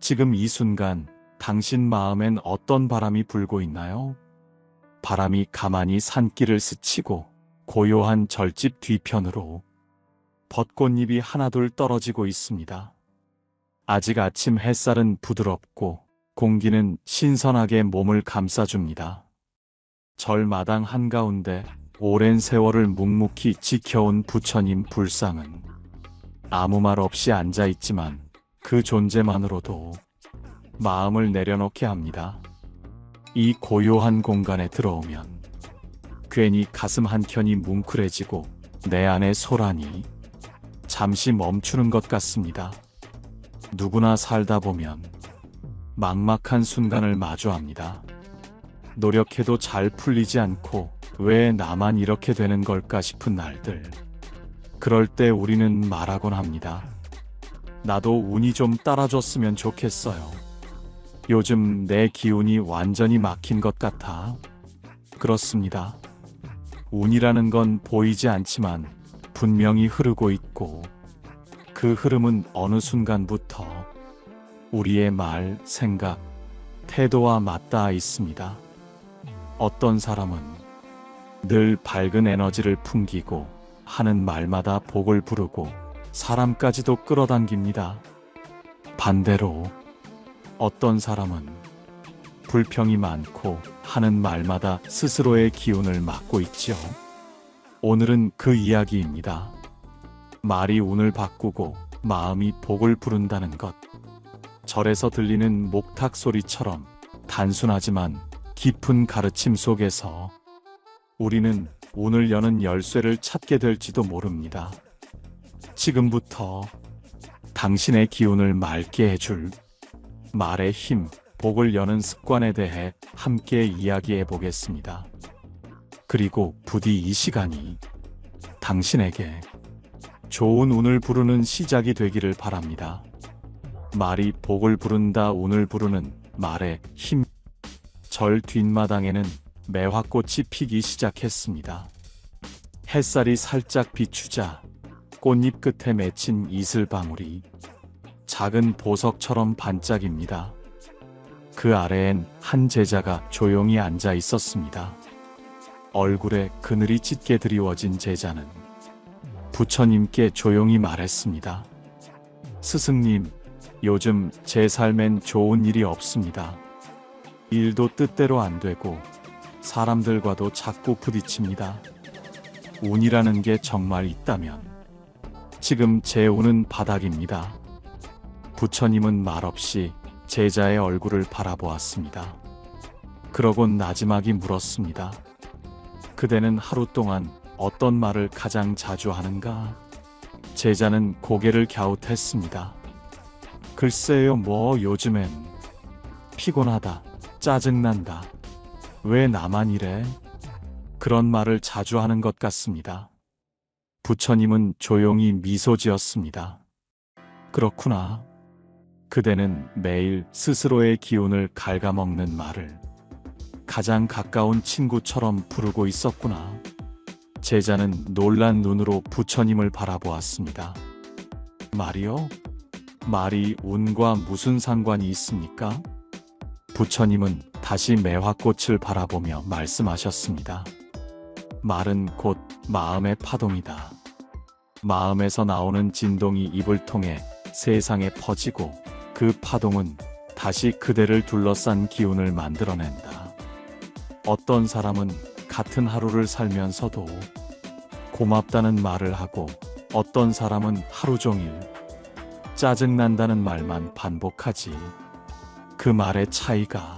지금 이 순간 당신 마음엔 어떤 바람이 불고 있나요? 바람이 가만히 산길을 스치고 고요한 절집 뒤편으로 벚꽃잎이 하나둘 떨어지고 있습니다. 아직 아침 햇살은 부드럽고 공기는 신선하게 몸을 감싸줍니다. 절마당 한가운데 오랜 세월을 묵묵히 지켜온 부처님 불상은 아무 말 없이 앉아있지만 그 존재만으로도 마음을 내려놓게 합니다. 이 고요한 공간에 들어오면 괜히 가슴 한켠이 뭉클해지고 내 안의 소란이 잠시 멈추는 것 같습니다. 누구나 살다 보면 막막한 순간을 마주합니다. 노력해도 잘 풀리지 않고 왜 나만 이렇게 되는 걸까 싶은 날들. 그럴 때 우리는 말하곤 합니다. 나도 운이 좀 따라줬으면 좋겠어요. 요즘 내 기운이 완전히 막힌 것 같아. 그렇습니다. 운이라는 건 보이지 않지만 분명히 흐르고 있고 그 흐름은 어느 순간부터 우리의 말, 생각, 태도와 맞닿아 있습니다. 어떤 사람은 늘 밝은 에너지를 풍기고 하는 말마다 복을 부르고 사람까지도 끌어당깁니다. 반대로 어떤 사람은 불평이 많고 하는 말마다 스스로의 기운을 막고 있지요. 오늘은 그 이야기입니다. 말이 운을 바꾸고 마음이 복을 부른다는 것. 절에서 들리는 목탁 소리처럼 단순하지만 깊은 가르침 속에서 우리는 운을 여는 열쇠를 찾게 될지도 모릅니다. 지금부터 당신의 기운을 맑게 해줄 말의 힘, 복을 여는 습관에 대해 함께 이야기해 보겠습니다. 그리고 부디 이 시간이 당신에게 좋은 운을 부르는 시작이 되기를 바랍니다. 말이 복을 부른다, 운을 부르는 말의 힘. 절 뒷마당에는 매화꽃이 피기 시작했습니다. 햇살이 살짝 비추자 꽃잎 끝에 맺힌 이슬방울이 작은 보석처럼 반짝입니다. 그 아래엔 한 제자가 조용히 앉아 있었습니다. 얼굴에 그늘이 짙게 드리워진 제자는 부처님께 조용히 말했습니다. 스승님, 요즘 제 삶엔 좋은 일이 없습니다. 일도 뜻대로 안 되고 사람들과도 자꾸 부딪힙니다. 운이라는 게 정말 있다면 지금 제 운은 바닥입니다. 부처님은 말없이 제자의 얼굴을 바라보았습니다. 그러곤 나지막이 물었습니다. 그대는 하루 동안 어떤 말을 가장 자주 하는가? 제자는 고개를 갸웃했습니다. 글쎄요, 요즘엔 피곤하다, 짜증난다, 왜 나만 이래? 그런 말을 자주 하는 것 같습니다. 부처님은 조용히 미소 지었습니다. 그렇구나. 그대는 매일 스스로의 기운을 갉아먹는 말을 가장 가까운 친구처럼 부르고 있었구나. 제자는 놀란 눈으로 부처님을 바라보았습니다. 말이요? 말이 운과 무슨 상관이 있습니까? 부처님은 다시 매화꽃을 바라보며 말씀하셨습니다. 말은 곧 마음의 파동이다. 마음에서 나오는 진동이 입을 통해 세상에 퍼지고 그 파동은 다시 그대를 둘러싼 기운을 만들어낸다. 어떤 사람은 같은 하루를 살면서도 고맙다는 말을 하고 어떤 사람은 하루 종일 짜증난다는 말만 반복하지. 그 말의 차이가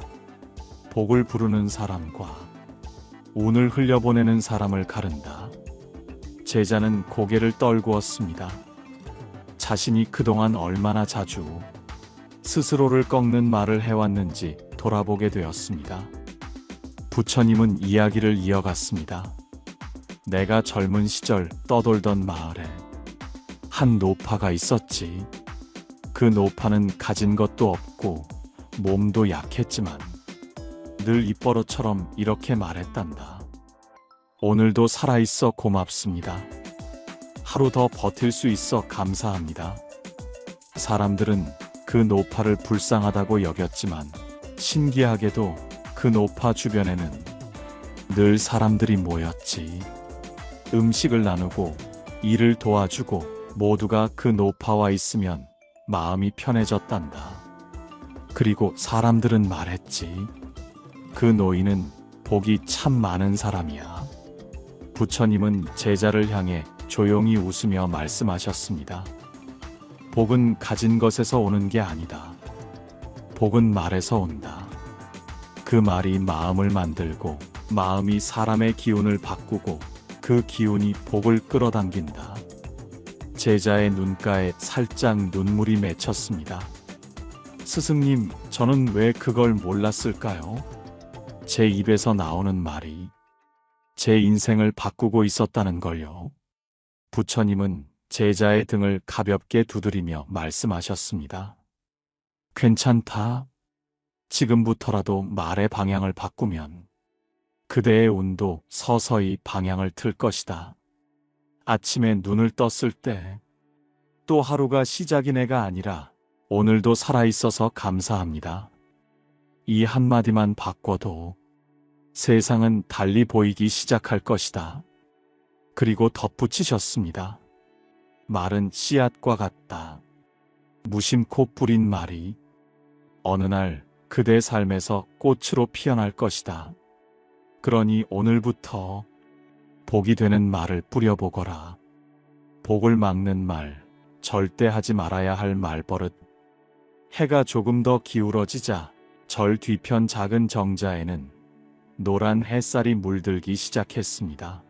복을 부르는 사람과 운을 흘려보내는 사람을 가른다. 제자는 고개를 떨구었습니다. 자신이 그동안 얼마나 자주 스스로를 꺾는 말을 해왔는지 돌아보게 되었습니다. 부처님은 이야기를 이어갔습니다. 내가 젊은 시절 떠돌던 마을에 한 노파가 있었지. 그 노파는 가진 것도 없고 몸도 약했지만 늘 입버릇처럼 이렇게 말했단다. 오늘도 살아있어 고맙습니다. 하루 더 버틸 수 있어 감사합니다. 사람들은 그 노파를 불쌍하다고 여겼지만 신기하게도 그 노파 주변에는 늘 사람들이 모였지. 음식을 나누고 일을 도와주고 모두가 그 노파와 있으면 마음이 편해졌단다. 그리고 사람들은 말했지. 그 노인은 복이 참 많은 사람이야. 부처님은 제자를 향해 조용히 웃으며 말씀하셨습니다. 복은 가진 것에서 오는 게 아니다. 복은 말에서 온다. 그 말이 마음을 만들고 마음이 사람의 기운을 바꾸고 그 기운이 복을 끌어당긴다. 제자의 눈가에 살짝 눈물이 맺혔습니다. 스승님, 저는 왜 그걸 몰랐을까요? 제 입에서 나오는 말이 제 인생을 바꾸고 있었다는 걸요. 부처님은 제자의 등을 가볍게 두드리며 말씀하셨습니다. 괜찮다. 지금부터라도 말의 방향을 바꾸면 그대의 운도 서서히 방향을 틀 것이다. 아침에 눈을 떴을 때 또 하루가 시작이네가 아니라 오늘도 살아있어서 감사합니다. 이 한마디만 바꿔도 세상은 달리 보이기 시작할 것이다. 그리고 덧붙이셨습니다. 말은 씨앗과 같다. 무심코 뿌린 말이 어느 날 그대 삶에서 꽃으로 피어날 것이다. 그러니 오늘부터 복이 되는 말을 뿌려보거라. 복을 막는 말, 절대 하지 말아야 할 말버릇. 해가 조금 더 기울어지자 절 뒤편 작은 정자에는 노란 햇살이 물들기 시작했습니다.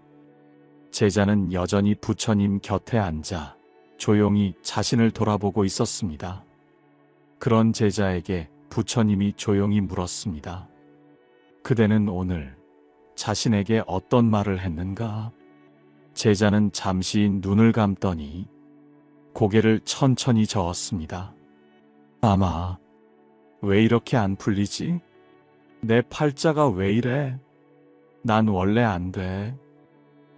제자는 여전히 부처님 곁에 앉아 조용히 자신을 돌아보고 있었습니다. 그런 제자에게 부처님이 조용히 물었습니다. 그대는 오늘 자신에게 어떤 말을 했는가? 제자는 잠시 눈을 감더니 고개를 천천히 저었습니다. 아마 왜 이렇게 안 풀리지? 내 팔자가 왜 이래? 난 원래 안 돼.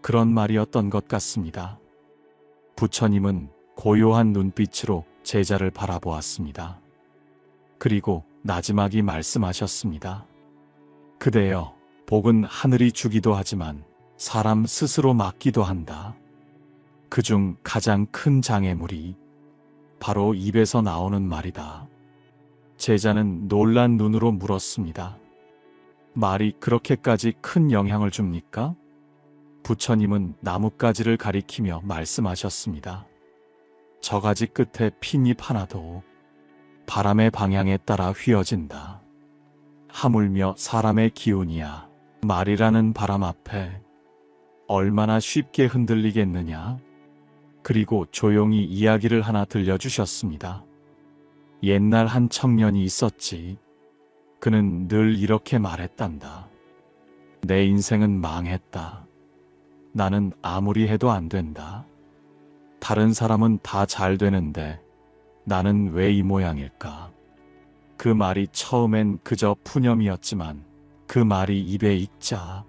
그런 말이었던 것 같습니다. 부처님은 고요한 눈빛으로 제자를 바라보았습니다. 그리고 나지막이 말씀하셨습니다. 그대여, 복은 하늘이 주기도 하지만 사람 스스로 막기도 한다. 그중 가장 큰 장애물이 바로 입에서 나오는 말이다. 제자는 놀란 눈으로 물었습니다. 말이 그렇게까지 큰 영향을 줍니까? 부처님은 나뭇가지를 가리키며 말씀하셨습니다. 저 가지 끝에 핀잎 하나도 바람의 방향에 따라 휘어진다. 하물며 사람의 기운이야 말이라는 바람 앞에 얼마나 쉽게 흔들리겠느냐. 그리고 조용히 이야기를 하나 들려주셨습니다. 옛날 한 청년이 있었지. 그는 늘 이렇게 말했단다. 내 인생은 망했다. 나는 아무리 해도 안 된다. 다른 사람은 다 잘 되는데 나는 왜 이 모양일까? 그 말이 처음엔 그저 푸념이었지만 그 말이 입에 익자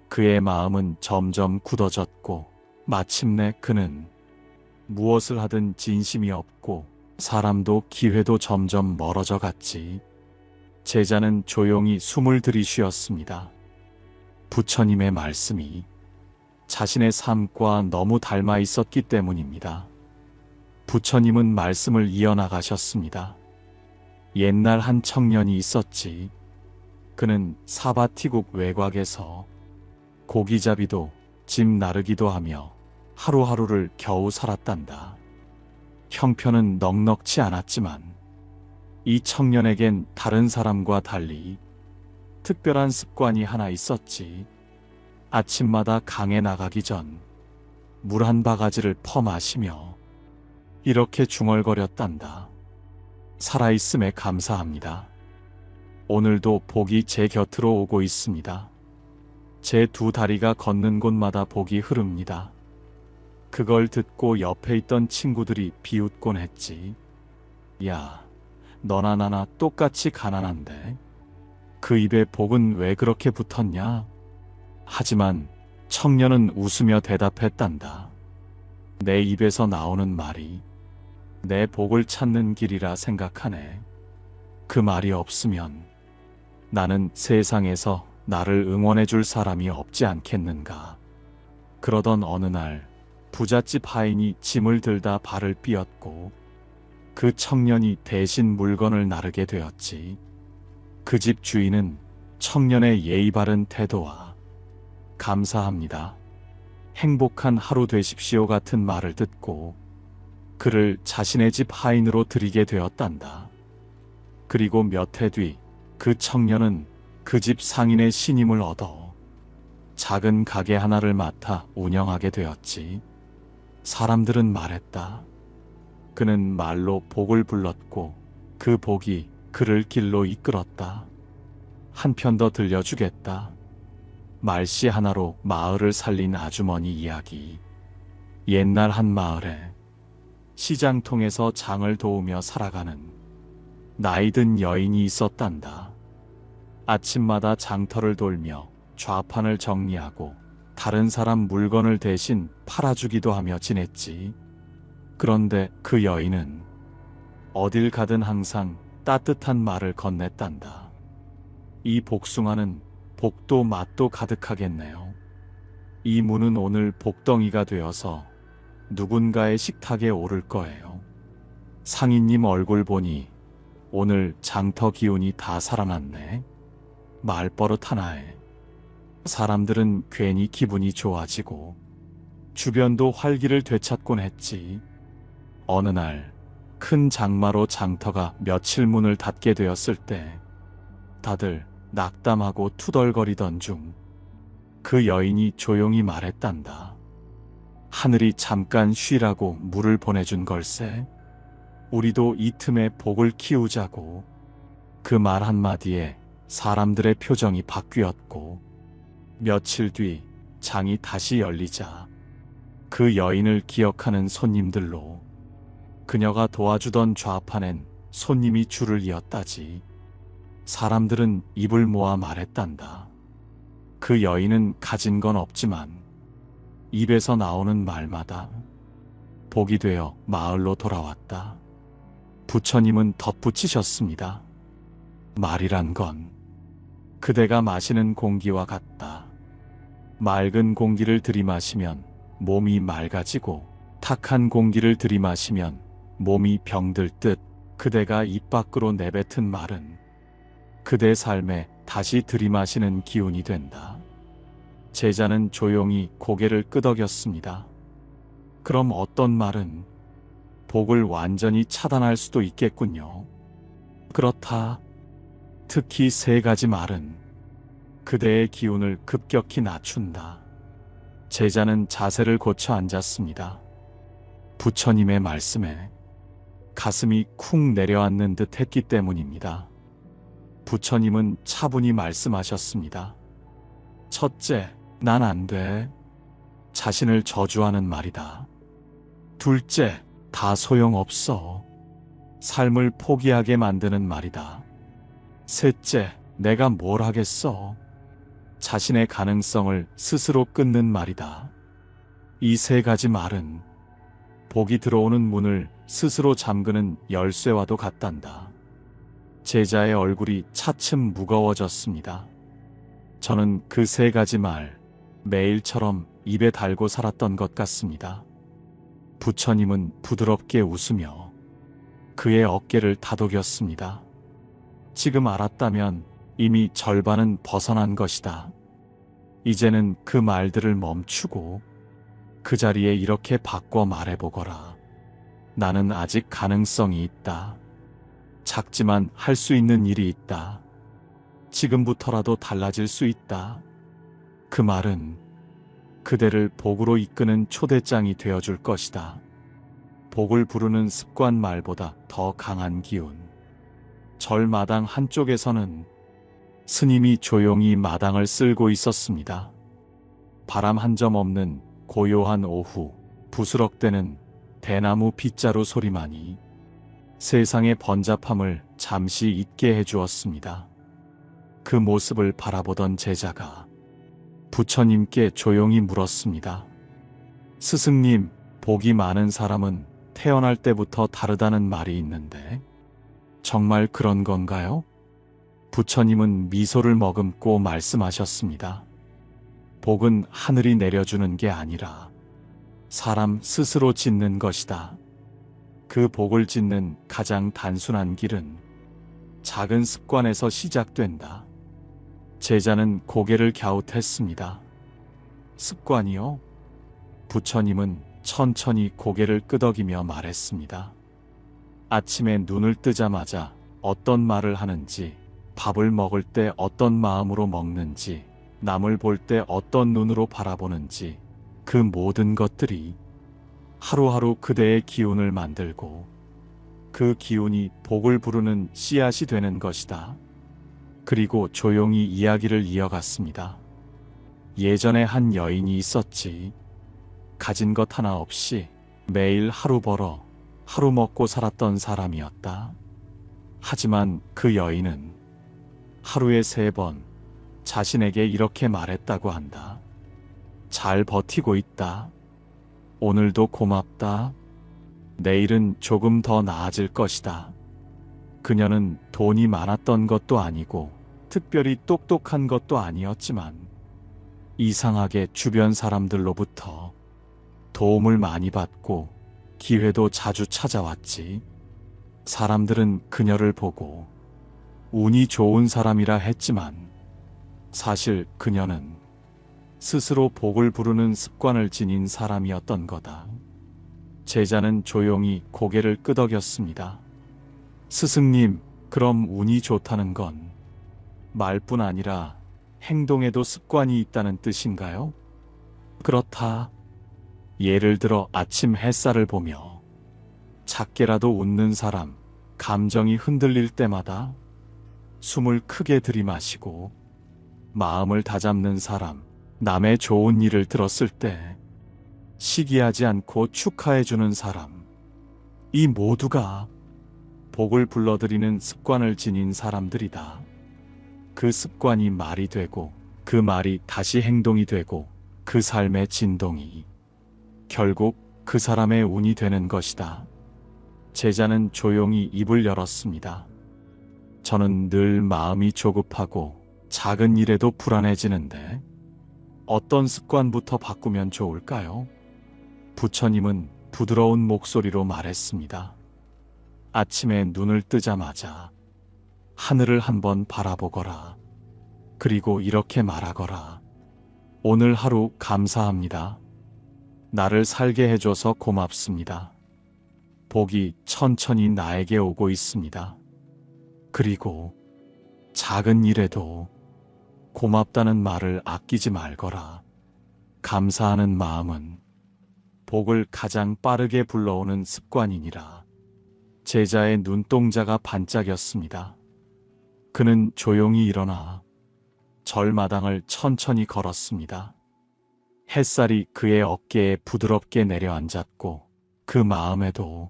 그의 마음은 점점 굳어졌고 마침내 그는 무엇을 하든 진심이 없고 사람도 기회도 점점 멀어져 갔지. 제자는 조용히 숨을 들이쉬었습니다. 부처님의 말씀이 자신의 삶과 너무 닮아 있었기 때문입니다. 부처님은 말씀을 이어나가셨습니다. 옛날 한 청년이 있었지. 그는 사바티국 외곽에서 고기잡이도 집 나르기도 하며 하루하루를 겨우 살았단다. 형편은 넉넉지 않았지만 이 청년에겐 다른 사람과 달리 특별한 습관이 하나 있었지. 아침마다 강에 나가기 전 물 한 바가지를 퍼 마시며 이렇게 중얼거렸단다. 살아있음에 감사합니다. 오늘도 복이 제 곁으로 오고 있습니다. 제 두 다리가 걷는 곳마다 복이 흐릅니다. 그걸 듣고 옆에 있던 친구들이 비웃곤 했지. 야, 너나 나나 똑같이 가난한데 그 입에 복은 왜 그렇게 붙었냐? 하지만 청년은 웃으며 대답했단다. 내 입에서 나오는 말이 내 복을 찾는 길이라 생각하네. 그 말이 없으면 나는 세상에서 나를 응원해 줄 사람이 없지 않겠는가. 그러던 어느 날 부잣집 하인이 짐을 들다 발을 삐었고 그 청년이 대신 물건을 나르게 되었지. 그 집 주인은 청년의 예의 바른 태도와 감사합니다, 행복한 하루 되십시오 같은 말을 듣고 그를 자신의 집 하인으로 들이게 되었단다. 그리고 몇 해 뒤 그 청년은 그 집 상인의 신임을 얻어 작은 가게 하나를 맡아 운영하게 되었지. 사람들은 말했다. 그는 말로 복을 불렀고 그 복이 그를 길로 이끌었다. 한 편 더 들려주겠다. 말씨 하나로 마을을 살린 아주머니 이야기. 옛날 한 마을에 시장통에서 장을 도우며 살아가는 나이든 여인이 있었단다. 아침마다 장터를 돌며 좌판을 정리하고 다른 사람 물건을 대신 팔아주기도 하며 지냈지. 그런데 그 여인은 어딜 가든 항상 따뜻한 말을 건넸단다. 이 복숭아는 복도 맛도 가득하겠네요. 이 무는 오늘 복덩이가 되어서 누군가의 식탁에 오를 거예요. 상인님 얼굴 보니 오늘 장터 기운이 다 살아났네. 말버릇 하나에 사람들은 괜히 기분이 좋아지고 주변도 활기를 되찾곤 했지. 어느 날 큰 장마로 장터가 며칠 문을 닫게 되었을 때 다들 낙담하고 투덜거리던 중 그 여인이 조용히 말했단다. 하늘이 잠깐 쉬라고 물을 보내준 걸세. 우리도 이 틈에 복을 키우자고. 그 말 한마디에 사람들의 표정이 바뀌었고 며칠 뒤 장이 다시 열리자 그 여인을 기억하는 손님들로 그녀가 도와주던 좌판엔 손님이 줄을 이었다지. 사람들은 입을 모아 말했단다. 그 여인은 가진 건 없지만 입에서 나오는 말마다 복이 되어 마을로 돌아왔다. 부처님은 덧붙이셨습니다. 말이란 건 그대가 마시는 공기와 같다. 맑은 공기를 들이마시면 몸이 맑아지고 탁한 공기를 들이마시면 몸이 병들 듯 그대가 입 밖으로 내뱉은 말은 그대 삶에 다시 들이마시는 기운이 된다. 제자는 조용히 고개를 끄덕였습니다. 그럼 어떤 말은 복을 완전히 차단할 수도 있겠군요. 그렇다. 특히 세 가지 말은 그대의 기운을 급격히 낮춘다. 제자는 자세를 고쳐 앉았습니다. 부처님의 말씀에 가슴이 쿵 내려앉는 듯 했기 때문입니다. 부처님은 차분히 말씀하셨습니다. 첫째, 난 안 돼. 자신을 저주하는 말이다. 둘째, 다 소용없어. 삶을 포기하게 만드는 말이다. 셋째, 내가 뭘 하겠어. 자신의 가능성을 스스로 끊는 말이다. 이 세 가지 말은 복이 들어오는 문을 스스로 잠그는 열쇠와도 같단다. 제자의 얼굴이 차츰 무거워졌습니다. 저는 그 세 가지 말 매일처럼 입에 달고 살았던 것 같습니다. 부처님은 부드럽게 웃으며 그의 어깨를 다독였습니다. 지금 알았다면 이미 절반은 벗어난 것이다. 이제는 그 말들을 멈추고 그 자리에 이렇게 바꿔 말해보거라. 나는 아직 가능성이 있다. 작지만 할 수 있는 일이 있다. 지금부터라도 달라질 수 있다. 그 말은 그대를 복으로 이끄는 초대장이 되어줄 것이다. 복을 부르는 습관 말보다 더 강한 기운. 절 마당 한쪽에서는 스님이 조용히 마당을 쓸고 있었습니다. 바람 한 점 없는 고요한 오후, 부스럭대는 대나무 빗자루 소리만이 세상의 번잡함을 잠시 잊게 해주었습니다. 그 모습을 바라보던 제자가 부처님께 조용히 물었습니다. 스승님, 복이 많은 사람은 태어날 때부터 다르다는 말이 있는데 정말 그런 건가요? 부처님은 미소를 머금고 말씀하셨습니다. 복은 하늘이 내려주는 게 아니라 사람 스스로 짓는 것이다. 그 복을 짓는 가장 단순한 길은 작은 습관에서 시작된다. 제자는 고개를 갸웃했습니다. 습관이요? 부처님은 천천히 고개를 끄덕이며 말했습니다. 아침에 눈을 뜨자마자 어떤 말을 하는지, 밥을 먹을 때 어떤 마음으로 먹는지, 남을 볼 때 어떤 눈으로 바라보는지, 그 모든 것들이 하루하루 그대의 기운을 만들고 그 기운이 복을 부르는 씨앗이 되는 것이다. 그리고 조용히 이야기를 이어갔습니다. 예전에 한 여인이 있었지. 가진 것 하나 없이 매일 하루 벌어 하루 먹고 살았던 사람이었다. 하지만 그 여인은 하루에 3번 자신에게 이렇게 말했다고 한다. 잘 버티고 있다. 오늘도 고맙다. 내일은 조금 더 나아질 것이다. 그녀는 돈이 많았던 것도 아니고 특별히 똑똑한 것도 아니었지만 이상하게 주변 사람들로부터 도움을 많이 받고 기회도 자주 찾아왔지. 사람들은 그녀를 보고 운이 좋은 사람이라 했지만 사실 그녀는 스스로 복을 부르는 습관을 지닌 사람이었던 거다. 제자는 조용히 고개를 끄덕였습니다. 스승님, 그럼 운이 좋다는 건 말뿐 아니라 행동에도 습관이 있다는 뜻인가요? 그렇다. 예를 들어 아침 햇살을 보며 작게라도 웃는 사람, 감정이 흔들릴 때마다 숨을 크게 들이마시고 마음을 다잡는 사람, 남의 좋은 일을 들었을 때 시기하지 않고 축하해주는 사람, 이 모두가 복을 불러들이는 습관을 지닌 사람들이다. 그 습관이 말이 되고 그 말이 다시 행동이 되고 그 삶의 진동이 결국 그 사람의 운이 되는 것이다. 제자는 조용히 입을 열었습니다. 저는 늘 마음이 조급하고 작은 일에도 불안해지는데 어떤 습관부터 바꾸면 좋을까요? 부처님은 부드러운 목소리로 말했습니다. 아침에 눈을 뜨자마자 하늘을 한번 바라보거라. 그리고 이렇게 말하거라. 오늘 하루 감사합니다. 나를 살게 해줘서 고맙습니다. 복이 천천히 나에게 오고 있습니다. 그리고 작은 일에도 고맙다는 말을 아끼지 말거라. 감사하는 마음은 복을 가장 빠르게 불러오는 습관이니라. 제자의 눈동자가 반짝였습니다. 그는 조용히 일어나 절마당을 천천히 걸었습니다. 햇살이 그의 어깨에 부드럽게 내려앉았고 그 마음에도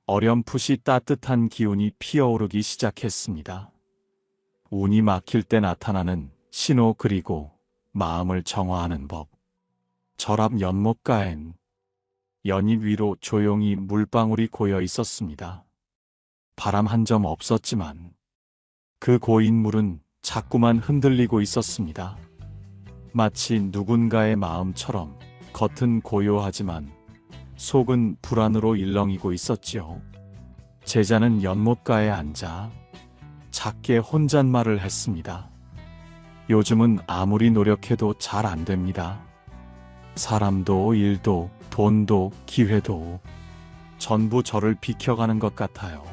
어렴풋이 따뜻한 기운이 피어오르기 시작했습니다. 운이 막힐 때 나타나는 신호 그리고 마음을 정화하는 법. 절 앞 연못가엔 연잎 위로 조용히 물방울이 고여 있었습니다. 바람 한 점 없었지만 그 고인 물은 자꾸만 흔들리고 있었습니다. 마치 누군가의 마음처럼 겉은 고요하지만 속은 불안으로 일렁이고 있었지요. 제자는 연못가에 앉아 작게 혼잣말을 했습니다. 요즘은 아무리 노력해도 잘 안 됩니다. 사람도 일도 돈도 기회도 전부 저를 비켜가는 것 같아요.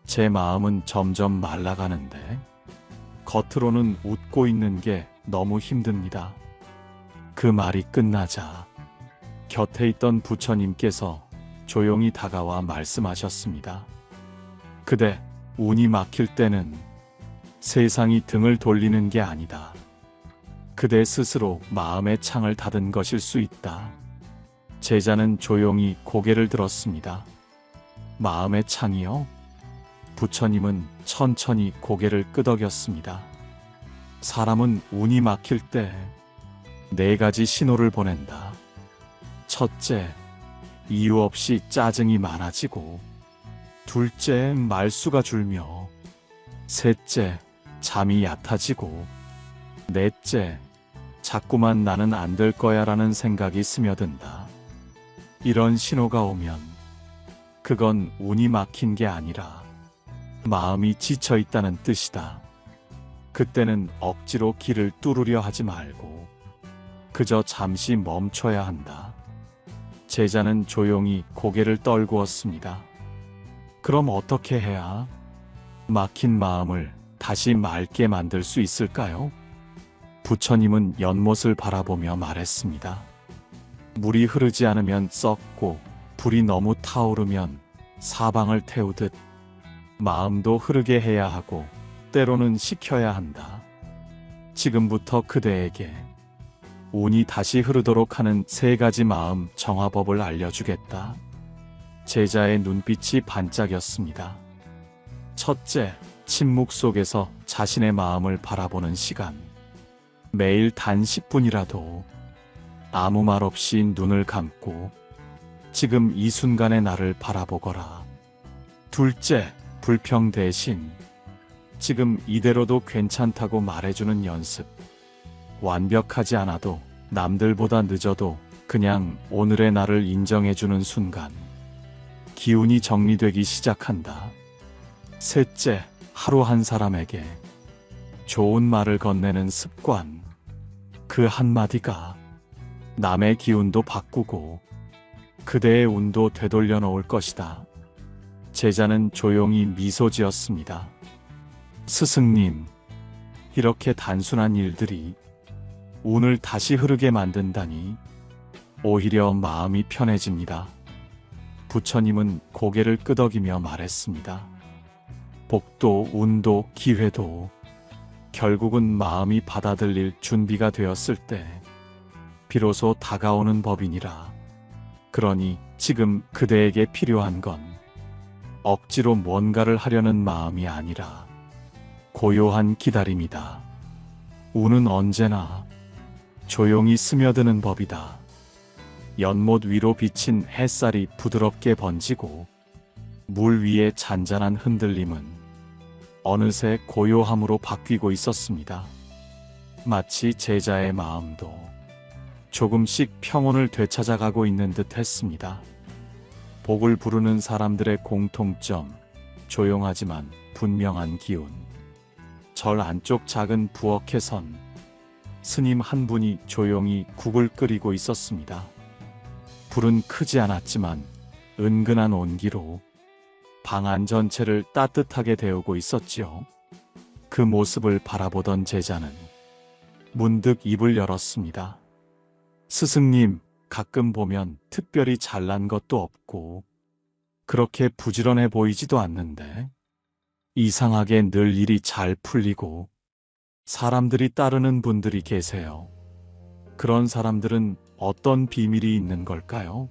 제 마음은 점점 말라가는데 겉으로는 웃고 있는 게 너무 힘듭니다. 그 말이 끝나자 곁에 있던 부처님께서 조용히 다가와 말씀하셨습니다. 그대, 운이 막힐 때는 세상이 등을 돌리는 게 아니다. 그대 스스로 마음의 창을 닫은 것일 수 있다. 제자는 조용히 고개를 들었습니다. 마음의 창이요? 부처님은 천천히 고개를 끄덕였습니다. 사람은 운이 막힐 때 4가지 신호를 보낸다. 첫째, 이유 없이 짜증이 많아지고, 둘째, 말수가 줄며, 셋째, 잠이 얕아지고, 넷째, 자꾸만 나는 안 될 거야 라는 생각이 스며든다. 이런 신호가 오면 그건 운이 막힌 게 아니라 마음이 지쳐 있다는 뜻이다. 그때는 억지로 길을 뚫으려 하지 말고 그저 잠시 멈춰야 한다. 제자는 조용히 고개를 떨구었습니다. 그럼 어떻게 해야 막힌 마음을 다시 맑게 만들 수 있을까요? 부처님은 연못을 바라보며 말했습니다. 물이 흐르지 않으면 썩고 불이 너무 타오르면 사방을 태우듯 마음도 흐르게 해야 하고 때로는 식혀야 한다. 지금부터 그대에게 운이 다시 흐르도록 하는 3가지 마음 정화법을 알려주겠다. 제자의 눈빛이 반짝였습니다. 첫째, 침묵 속에서 자신의 마음을 바라보는 시간. 매일 단 10분이라도 아무 말 없이 눈을 감고 지금 이 순간의 나를 바라보거라. 둘째, 불평 대신 지금 이대로도 괜찮다고 말해주는 연습. 완벽하지 않아도 남들보다 늦어도 그냥 오늘의 나를 인정해주는 순간 기운이 정리되기 시작한다. 셋째, 하루 한 사람에게 좋은 말을 건네는 습관. 그 한마디가 남의 기운도 바꾸고 그대의 운도 되돌려 놓을 것이다. 제자는 조용히 미소 지었습니다. 스승님, 이렇게 단순한 일들이 운을 다시 흐르게 만든다니 오히려 마음이 편해집니다. 부처님은 고개를 끄덕이며 말했습니다. 복도, 운도, 기회도 결국은 마음이 받아들일 준비가 되었을 때 비로소 다가오는 법이니라. 그러니 지금 그대에게 필요한 건 억지로 뭔가를 하려는 마음이 아니라 고요한 기다림이다. 운은 언제나 조용히 스며드는 법이다. 연못 위로 비친 햇살이 부드럽게 번지고 물 위의 잔잔한 흔들림은 어느새 고요함으로 바뀌고 있었습니다. 마치 제자의 마음도 조금씩 평온을 되찾아가고 있는 듯 했습니다. 복을 부르는 사람들의 공통점, 조용하지만 분명한 기운. 절 안쪽 작은 부엌에선 스님 한 분이 조용히 국을 끓이고 있었습니다. 불은 크지 않았지만 은근한 온기로 방 안 전체를 따뜻하게 데우고 있었지요. 그 모습을 바라보던 제자는 문득 입을 열었습니다. 스승님, 가끔 보면 특별히 잘난 것도 없고 그렇게 부지런해 보이지도 않는데 이상하게 늘 일이 잘 풀리고 사람들이 따르는 분들이 계세요. 그런 사람들은 어떤 비밀이 있는 걸까요?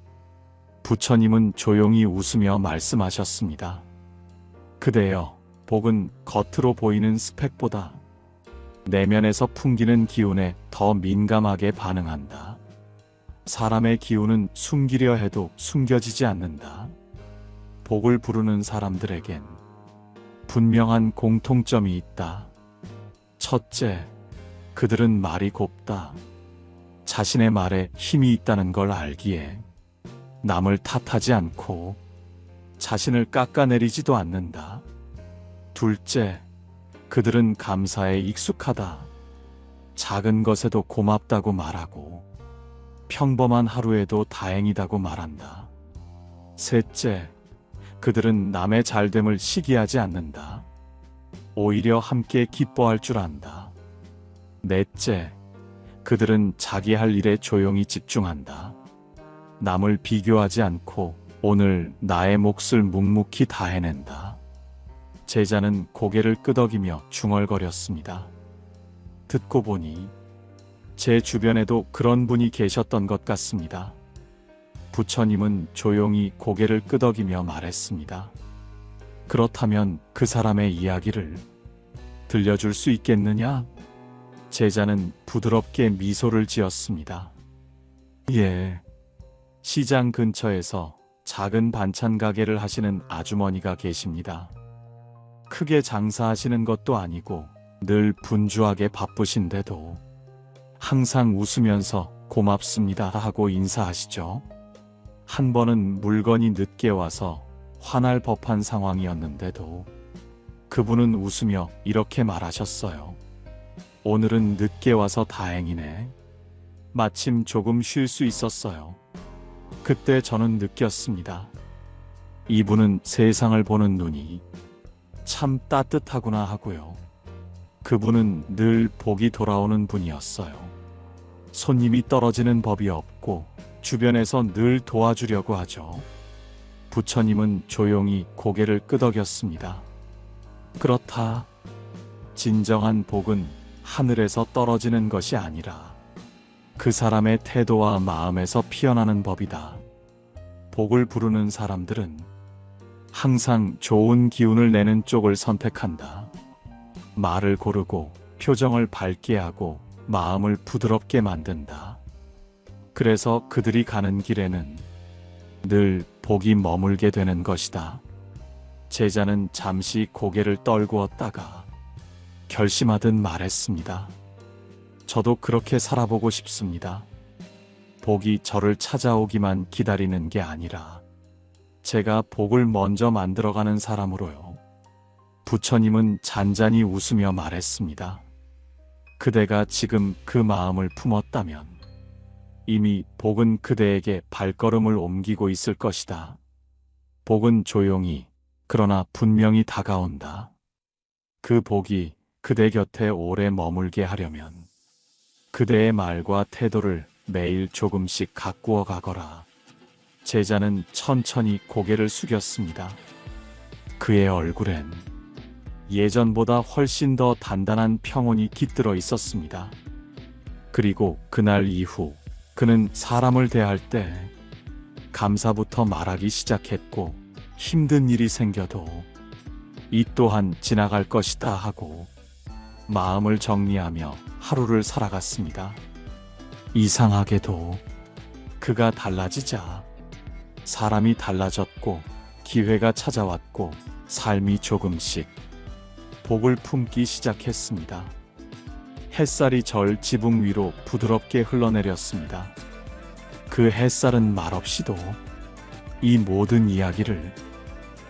부처님은 조용히 웃으며 말씀하셨습니다. 그대여, 복은 겉으로 보이는 스펙보다 내면에서 풍기는 기운에 더 민감하게 반응한다. 사람의 기운은 숨기려 해도 숨겨지지 않는다. 복을 부르는 사람들에겐 분명한 공통점이 있다. 첫째, 그들은 말이 곱다. 자신의 말에 힘이 있다는 걸 알기에 남을 탓하지 않고 자신을 깎아내리지도 않는다. 둘째, 그들은 감사에 익숙하다. 작은 것에도 고맙다고 말하고 평범한 하루에도 다행이다고 말한다. 셋째, 그들은 남의 잘됨을 시기하지 않는다. 오히려 함께 기뻐할 줄 안다. 넷째, 그들은 자기 할 일에 조용히 집중한다. 남을 비교하지 않고 오늘 나의 몫을 묵묵히 다 해낸다. 제자는 고개를 끄덕이며 중얼거렸습니다. 듣고 보니 제 주변에도 그런 분이 계셨던 것 같습니다. 부처님은 조용히 고개를 끄덕이며 말했습니다. 그렇다면 그 사람의 이야기를 들려줄 수 있겠느냐? 제자는 부드럽게 미소를 지었습니다. 예, 시장 근처에서 작은 반찬 가게를 하시는 아주머니가 계십니다. 크게 장사하시는 것도 아니고 늘 분주하게 바쁘신데도 항상 웃으면서 고맙습니다 하고 인사하시죠. 한 번은 물건이 늦게 와서 화날 법한 상황이었는데도 그분은 웃으며 이렇게 말하셨어요. 오늘은 늦게 와서 다행이네. 마침 조금 쉴 수 있었어요. 그때 저는 느꼈습니다. 이분은 세상을 보는 눈이 참 따뜻하구나 하고요. 그분은 늘 복이 돌아오는 분이었어요. 손님이 떨어지는 법이 없고 주변에서 늘 도와주려고 하죠. 부처님은 조용히 고개를 끄덕였습니다. 그렇다. 진정한 복은 하늘에서 떨어지는 것이 아니라 그 사람의 태도와 마음에서 피어나는 법이다. 복을 부르는 사람들은 항상 좋은 기운을 내는 쪽을 선택한다. 말을 고르고 표정을 밝게 하고 마음을 부드럽게 만든다. 그래서 그들이 가는 길에는 늘 복이 머물게 되는 것이다. 제자는 잠시 고개를 떨구었다가 결심하듯 말했습니다. 저도 그렇게 살아보고 싶습니다. 복이 저를 찾아오기만 기다리는 게 아니라 제가 복을 먼저 만들어가는 사람으로요. 부처님은 잔잔히 웃으며 말했습니다. 그대가 지금 그 마음을 품었다면 이미 복은 그대에게 발걸음을 옮기고 있을 것이다. 복은 조용히 그러나 분명히 다가온다. 그 복이 그대 곁에 오래 머물게 하려면 그대의 말과 태도를 매일 조금씩 가꾸어 가거라. 제자는 천천히 고개를 숙였습니다. 그의 얼굴엔 예전보다 훨씬 더 단단한 평온이 깃들어 있었습니다. 그리고 그날 이후 그는 사람을 대할 때 감사부터 말하기 시작했고 힘든 일이 생겨도 이 또한 지나갈 것이다 하고 마음을 정리하며 하루를 살아갔습니다. 이상하게도 그가 달라지자 사람이 달라졌고 기회가 찾아왔고 삶이 조금씩 복을 품기 시작했습니다. 햇살이 절 지붕 위로 부드럽게 흘러내렸습니다. 그 햇살은 말없이도 이 모든 이야기를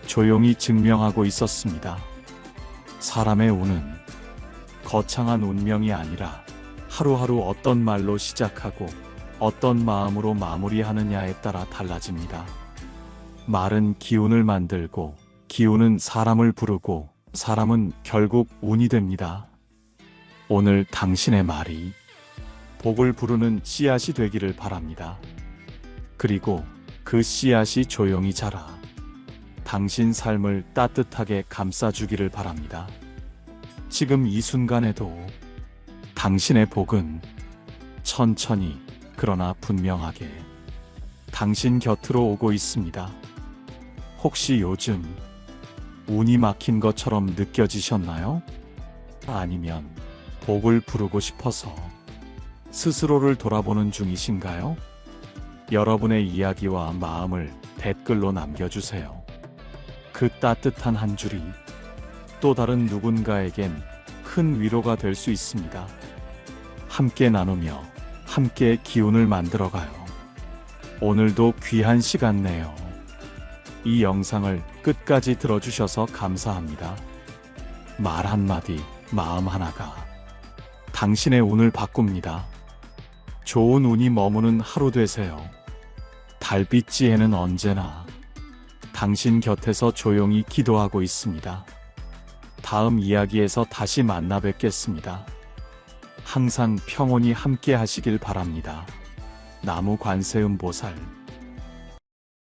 조용히 증명하고 있었습니다. 사람의 운은 거창한 운명이 아니라 하루하루 어떤 말로 시작하고 어떤 마음으로 마무리하느냐에 따라 달라집니다. 말은 기운을 만들고 기운은 사람을 부르고 사람은 결국 운이 됩니다. 오늘 당신의 말이 복을 부르는 씨앗이 되기를 바랍니다. 그리고 그 씨앗이 조용히 자라 당신 삶을 따뜻하게 감싸주기를 바랍니다. 지금 이 순간에도 당신의 복은 천천히 그러나 분명하게 당신 곁으로 오고 있습니다. 혹시 요즘 운이 막힌 것처럼 느껴지셨나요? 아니면 복을 부르고 싶어서 스스로를 돌아보는 중이신가요? 여러분의 이야기와 마음을 댓글로 남겨주세요. 그 따뜻한 한 줄이 또 다른 누군가에겐 큰 위로가 될 수 있습니다. 함께 나누며 함께 기운을 만들어가요. 오늘도 귀한 시간 내요. 이 영상을 끝까지 들어주셔서 감사합니다. 말 한마디, 마음 하나가 당신의 운을 바꿉니다. 좋은 운이 머무는 하루 되세요. 달빛지에는 언제나 당신 곁에서 조용히 기도하고 있습니다. 다음 이야기에서 다시 만나 뵙겠습니다. 항상 평온히 함께 하시길 바랍니다. 나무 관세음보살